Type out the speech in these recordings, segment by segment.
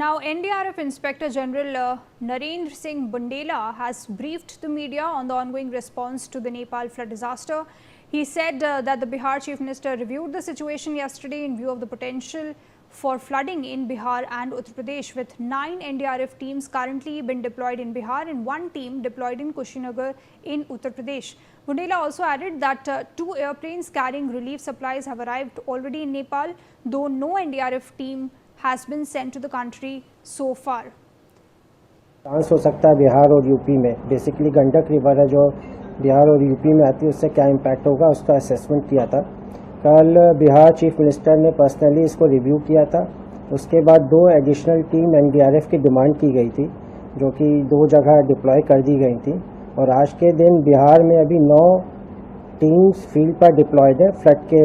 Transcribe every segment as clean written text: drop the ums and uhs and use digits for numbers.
Now, NDRF Inspector General Narendra Singh Bundela has briefed the media on the ongoing response to the Nepal flood disaster. He said that the Bihar Chief Minister reviewed the situation yesterday in view of the potential for flooding in Bihar and Uttar Pradesh, with 9 NDRF teams currently been deployed in Bihar and 1 team deployed in Kushinagar in Uttar Pradesh. Bundela also added that 2 airplanes carrying relief supplies have arrived already in Nepal, though no NDRF team has been sent to the country so far. Chance हो सकता है बिहार और UP में, basically Gandak river है जो बिहार और UP में आती है, उससे क्या इम्पैक्ट होगा उसका असेसमेंट किया था। कल बिहार चीफ मिनिस्टर ने पर्सनली इसको रिव्यू किया था। उसके बाद 2 एडिशनल टीम एनडीआरएफ की डिमांड की गई थी, जो कि 2 जगह डिप्लॉय कर दी गई थी। और आज के दिन बिहार में अभी 9 टीम्स फील्ड पर डिप्लॉयड है, फ्लड के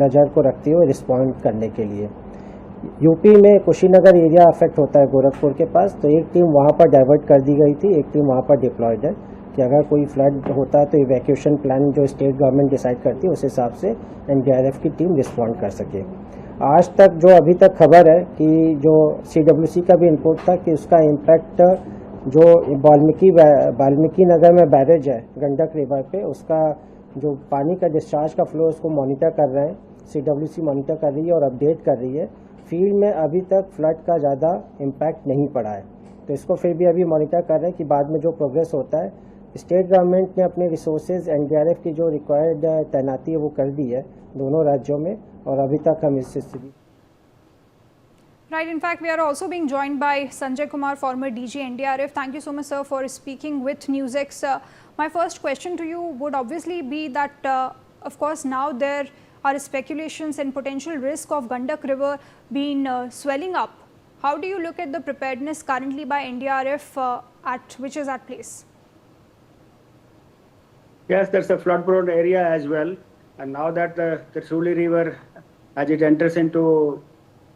नज़र को रखते हुए रिस्पॉन्ड करने के लिए। यूपी में कुशीनगर एरिया अफेक्ट होता है गोरखपुर के पास, तो एक टीम वहाँ पर डाइवर्ट कर दी गई थी, एक टीम वहाँ पर डिप्लॉयड है कि अगर कोई फ्लड होता है तो इवैक्यूएशन प्लान जो स्टेट गवर्नमेंट डिसाइड करती है उस हिसाब से एनडीआरएफ की टीम रिस्पॉन्ड कर सके। आज तक जो अभी तक खबर है कि जो सीडब्ल्यूसी का भी इनपुट था कि उसका इम्पैक्ट जो वाल्मीकि नगर में बैरेज है गंडक रिवर पे, उसका जो पानी का डिस्चार्ज का फ्लो उसको मॉनिटर कर रहे हैं, सीडब्ल्यूसी मॉनिटर कर रही है और अपडेट कर रही है। फील्ड में अभी तक फ्लड का ज़्यादा इम्पैक्ट नहीं पड़ा है, तो इसको फिर भी अभी मॉनिटर कर रहे हैं कि बाद में जो प्रोग्रेस होता है। स्टेट गवर्नमेंट ने अपने रिसोर्सेज एनडीआरएफ की जो रिक्वायर्ड तैनाती है वो कर दी है दोनों राज्यों में, और अभी तक हम इससे Right. In fact, we are also being joined by Sanjay Kumar, former DG NDRF. Thank you so much, sir, for speaking with NewsX. My first question to you would obviously be that, of course, now there are speculations and potential risk of Gandak River being swelling up. How do you look at the preparedness currently by NDRF which is at place? Yes, there's a flood-prone area as well, and now that the Suli River, as it enters into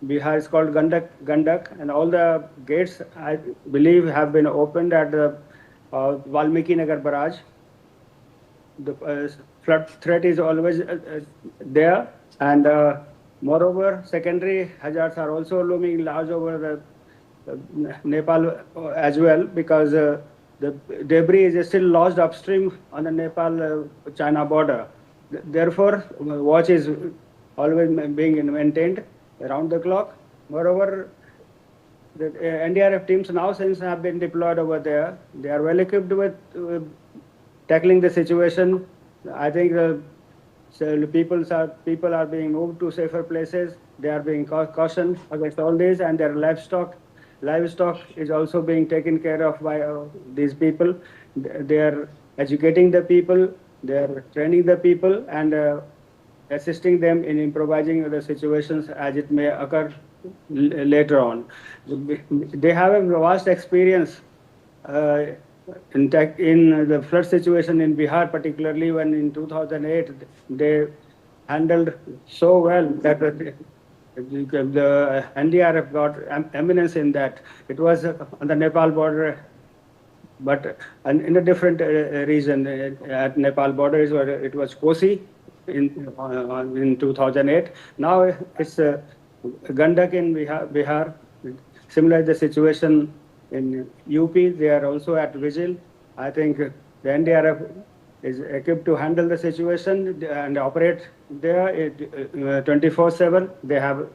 Bihar, is called Gandak, and all the gates, I believe, have been opened at the Valmiki Nagar barrage. The flood threat is always there, and moreover, secondary hazards are also looming large over the Nepal as well, because the debris is still lodged upstream on the Nepal-China border. Therefore, watch is always being maintained around the clock. Moreover, the NDRF teams now since have been deployed over there. They are well equipped with tackling the situation. I think so people are being moved to safer places. They are being cautioned against all this, and their livestock is also being taken care of by these people. They are educating the people, they are training the people, and assisting them in improvising the situations as it may occur later on. They have a vast experience in the flood situation in Bihar, particularly when in 2008 they handled so well that the NDRF got eminence in that. It was on the Nepal border, but in a different region at Nepal border is where it was Kosi in 2008. Now it's Gandak in Bihar. Similar the situation in UP, they are also at vigil. I think the NDRF is equipped to handle the situation and operate there 24/7. They have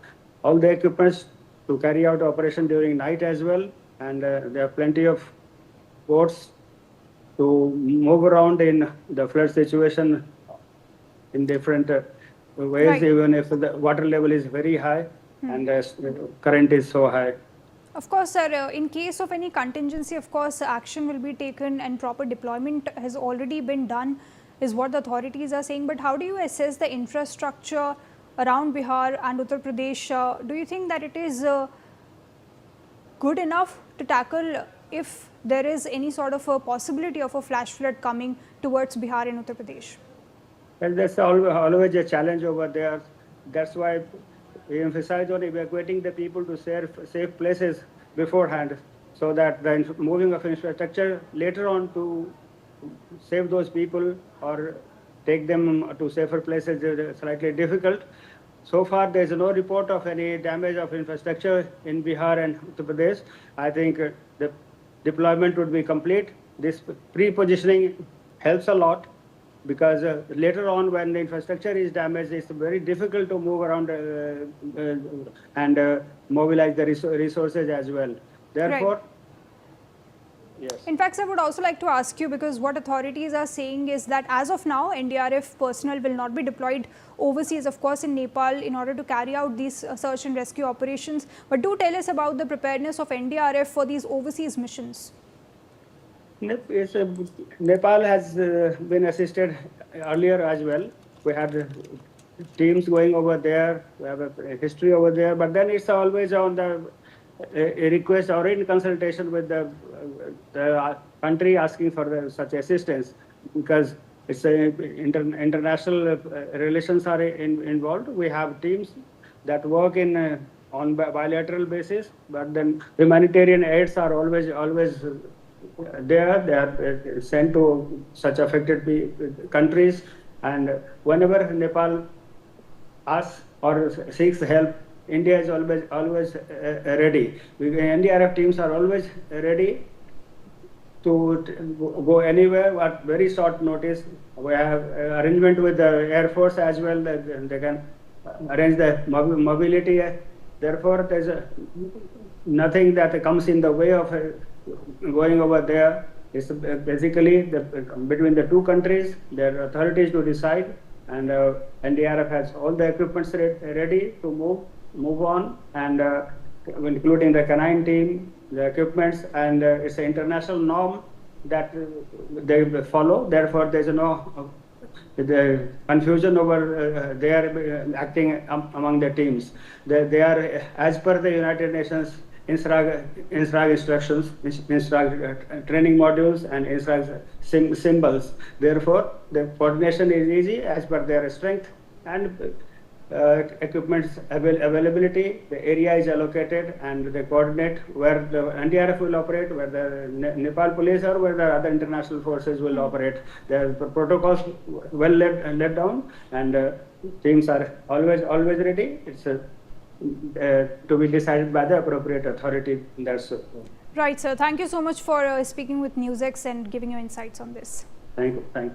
all the equipments to carry out operation during night as well, and there are plenty of boats to move around in the flood situation in different ways, right, even if the water level is very high and the current is so high. Of course, sir, in case of any contingency, of course, action will be taken and proper deployment has already been done, is what the authorities are saying. But how do you assess the infrastructure around Bihar and Uttar Pradesh? Do you think that it is good enough to tackle if there is any sort of a possibility of a flash flood coming towards Bihar and Uttar Pradesh? Well, that's always a challenge over there. That's why we emphasize on evacuating the people to safe places beforehand, so that the moving of infrastructure later on to save those people or take them to safer places is slightly difficult. so far there is no report of any damage of infrastructure in Bihar and Uttar Pradesh. I think the deployment would be complete. This pre-positioning helps a lot because later on when the infrastructure is damaged, it's very difficult to move around and mobilize the resources as well. Therefore, Right. yes. In fact, I would also like to ask you, because what authorities are saying is that as of now, NDRF personnel will not be deployed overseas, of course, in Nepal in order to carry out these search and rescue operations. But do tell us about the preparedness of NDRF for these overseas missions. Nepal has been assisted earlier as well. We had teams going over there. We have a history over there, but then it's always on the a request or in consultation with the country asking for such assistance, because it's international relations are involved. We have teams that work in on bilateral basis, but then humanitarian aids are always there. They are sent to such affected countries, and whenever Nepal asks or seeks help, India is always ready. NDRF teams are always ready to go anywhere at very short notice. We have arrangement with the Air Force as well, that they can arrange the mobility. Therefore, there's nothing that comes in the way of going over there. It's basically between the two countries, their authorities to decide, and NDRF has all the equipments ready to move on, and including the canine team, the equipments, and it's an international norm that they follow. Therefore, there's no the confusion over they are acting among the teams. They are as per the United Nations INSRAG instructions, INSRAG training modules, and INSRAG symbols. Therefore, the coordination is easy as per their strength and equipment's availability. The area is allocated, and they coordinate where the NDRF will operate, where the Nepal police or where the other international forces will operate. The protocols well laid down, and teams are always ready. It's to be decided by the appropriate authority. That's Right, sir. Thank you so much for speaking with NewsX and giving your insights on this. Thank you.